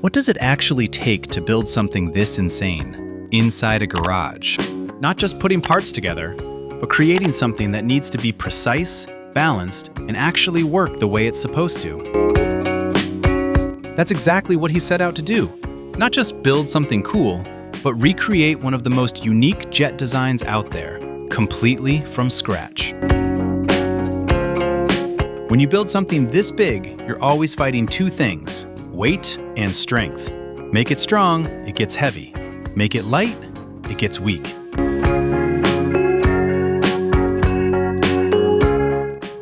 What does it actually take to build something this insane inside a garage? Not just putting parts together, but creating something that needs to be precise, balanced, and actually work the way it's supposed to. That's exactly what he set out to do. Not just build something cool, but recreate one of the most unique jet designs out there, completely from scratch. When you build something this big, you're always fighting two things: weight and strength. Make it strong, it gets heavy. Make it light, it gets weak.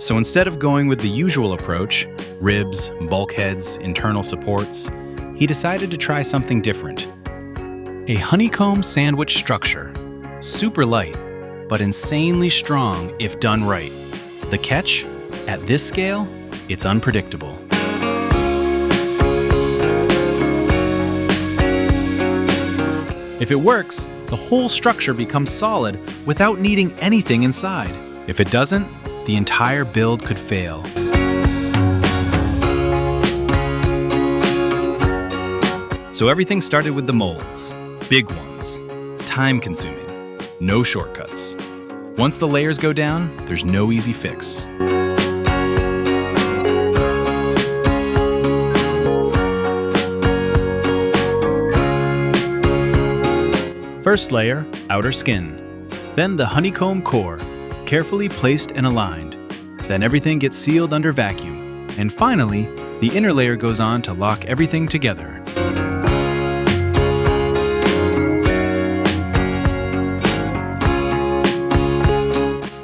So instead of going with the usual approach, ribs, bulkheads, internal supports, he decided to try something different. A honeycomb sandwich structure. Super light, but insanely strong if done right. The catch? At this scale, it's unpredictable. If it works, the whole structure becomes solid without needing anything inside. If it doesn't, the entire build could fail. So everything started with the molds. Big ones. Time-consuming. No shortcuts. Once the layers go down, there's no easy fix. First layer, outer skin. Then the honeycomb core, carefully placed and aligned. Then everything gets sealed under vacuum. And finally, the inner layer goes on to lock everything together.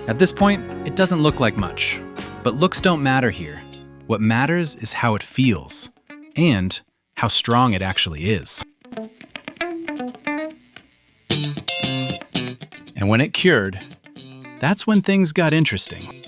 At this point, it doesn't look like much. But looks don't matter here. What matters is how it feels, and how strong it actually is. And when it cured, that's when things got interesting.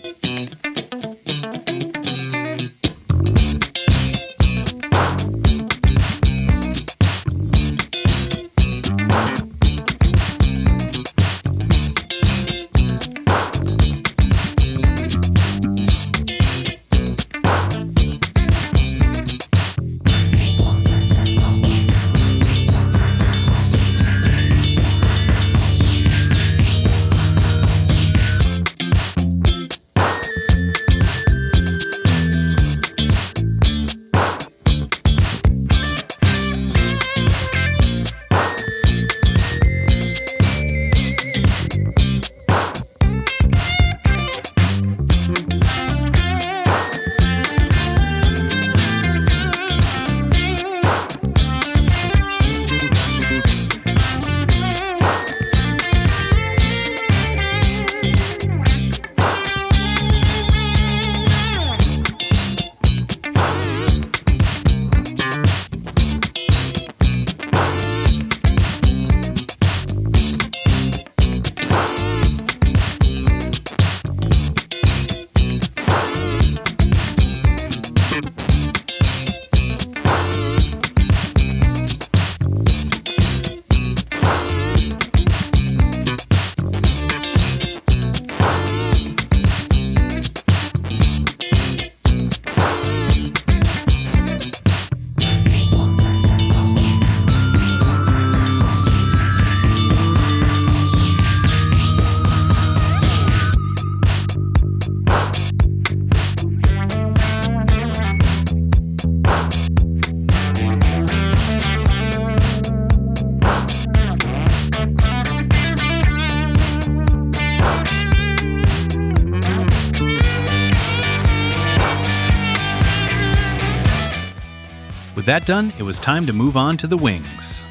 With that done, it was time to move on to the wings.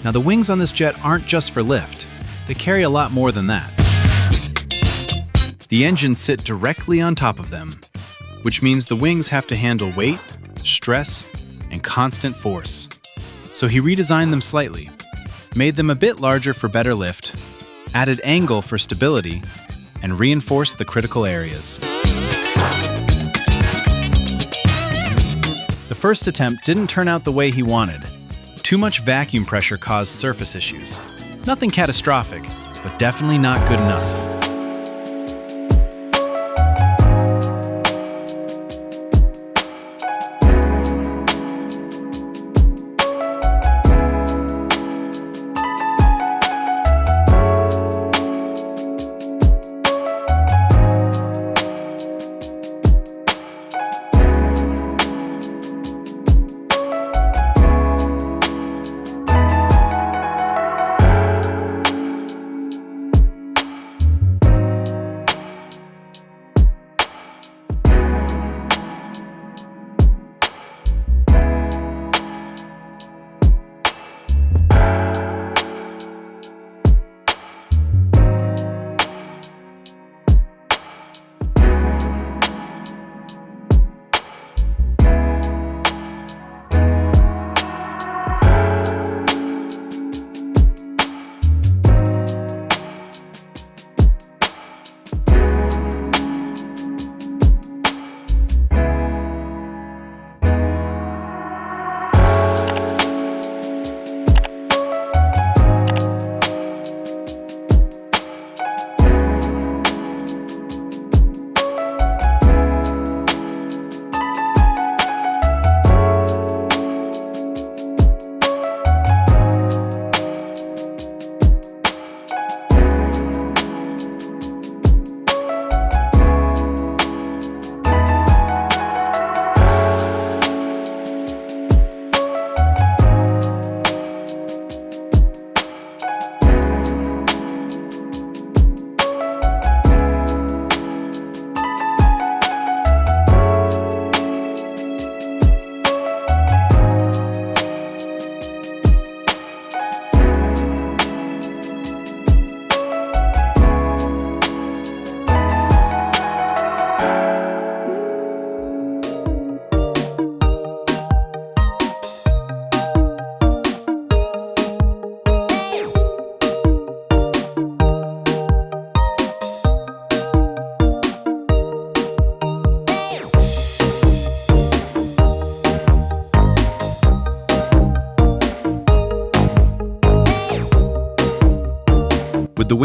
Now the wings on this jet aren't just for lift. They carry a lot more than that. The engines sit directly on top of them, which means the wings have to handle weight, stress, and constant force. So he redesigned them slightly, made them a bit larger for better lift, added angle for stability, and reinforced the critical areas. The first attempt didn't turn out the way he wanted. Too much vacuum pressure caused surface issues. Nothing catastrophic, but definitely not good enough.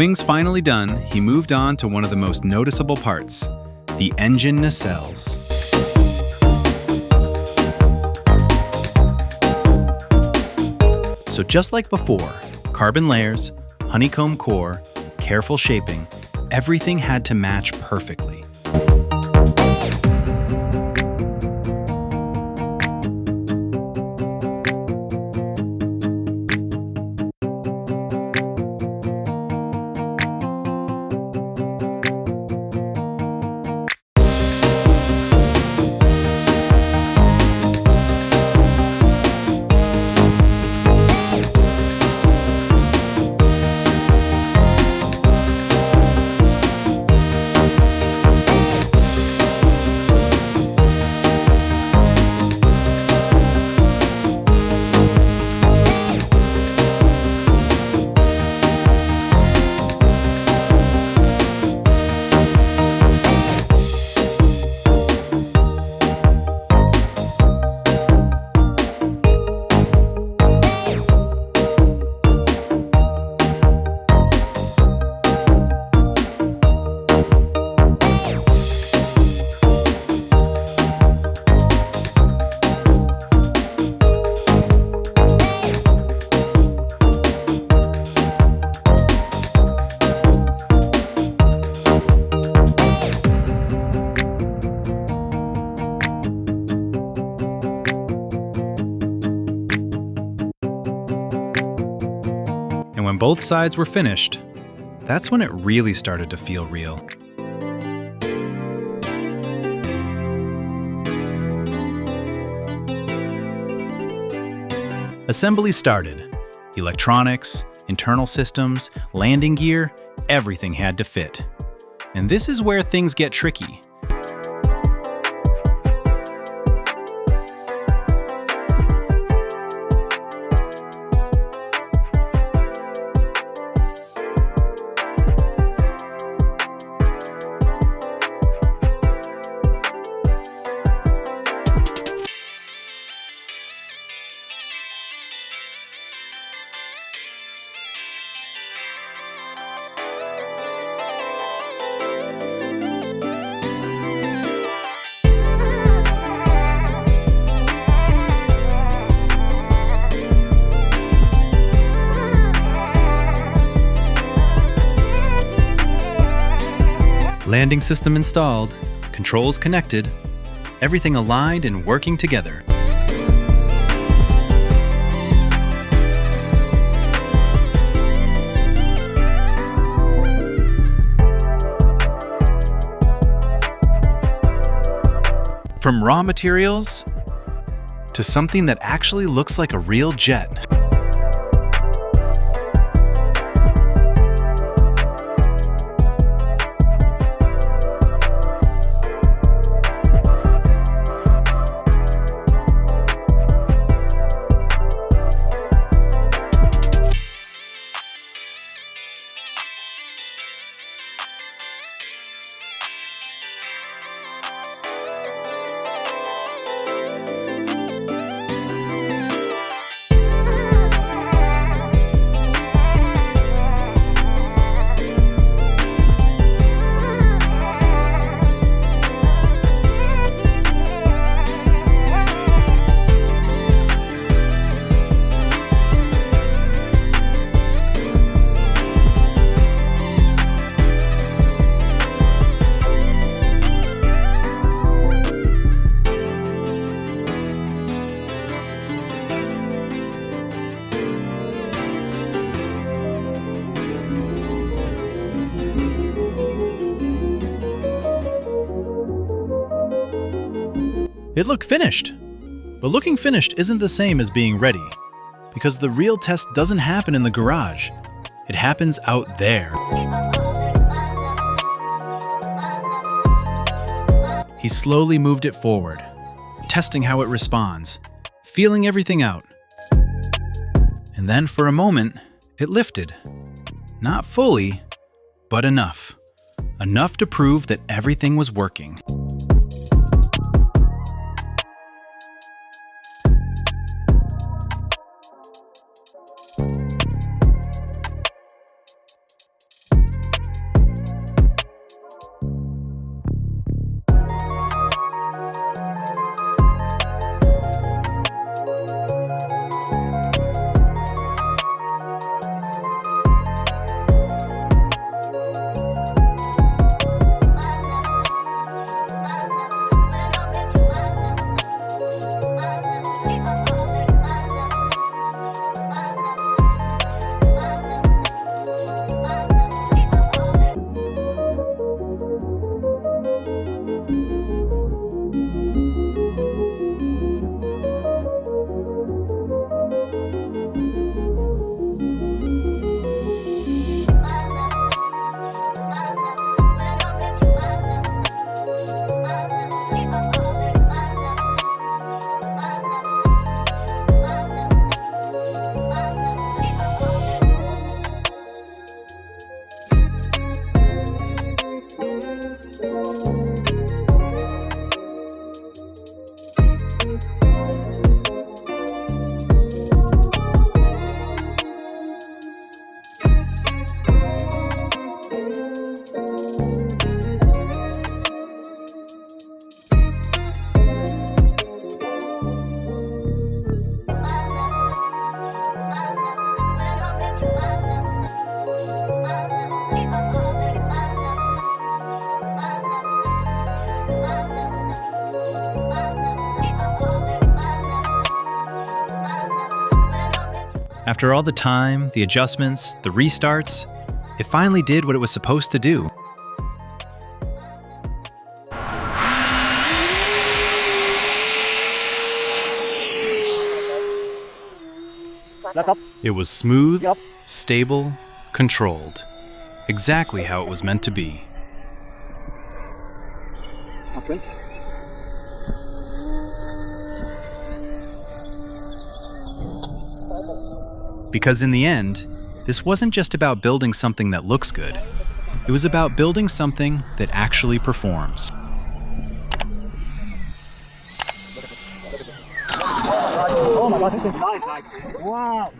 wings finally done, he moved on to one of the most noticeable parts, the engine nacelles. So just like before, carbon layers, honeycomb core, careful shaping, everything had to match perfectly. And when both sides were finished, that's when it really started to feel real. Assembly started. Electronics, internal systems, landing gear, everything had to fit. And this is where things get tricky. Landing system installed, controls connected, everything aligned and working together. From raw materials to something that actually looks like a real jet. It looked finished. But looking finished isn't the same as being ready, because the real test doesn't happen in the garage. It happens out there. He slowly moved it forward, testing how it responds, feeling everything out. And then for a moment, it lifted. Not fully, but enough. Enough to prove that everything was working. After all the time, the adjustments, the restarts, it finally did what it was supposed to do. It was smooth, stable, controlled. Exactly how it was meant to be. Because in the end, this wasn't just about building something that looks good. It was about building something that actually performs. Oh my God, this is nice. Wow.